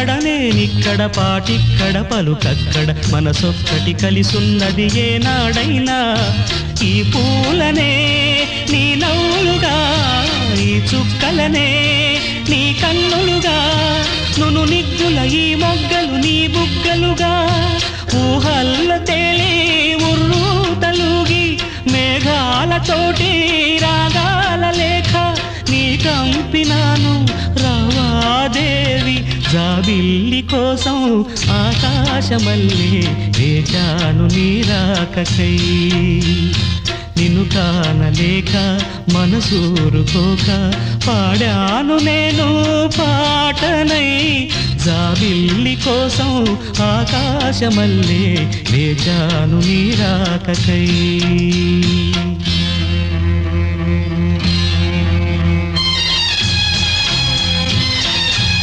నువ్వక్కడ నేనిక్కడ పాటిక్కడ పలుకక్కడ మనసొక్కటి కలిసున్నది ఏనాడైనా ఈ పూలనే నీ నవ్వులుగా ఈ చుక్కలనే నీ కన్నులుగా నును నిగ్గుల ఈ మొగ్గలు నీ బుగ్గలుగా ఊహల్ల తేలే ఉర్రు తలుగి మేఘాలతోటి రాగాల లేఖ నీ కంపినాను రావాదేవి జాబిల్లి కోసం ఆకాశమల్లే వేచాను నీ రాకకై నిన్ను కానలేక మనసూరుకోక పాడాను నేను పాటనై జాబిల్లి కోసం ఆకాశమల్లే వేచాను నీ రాకకై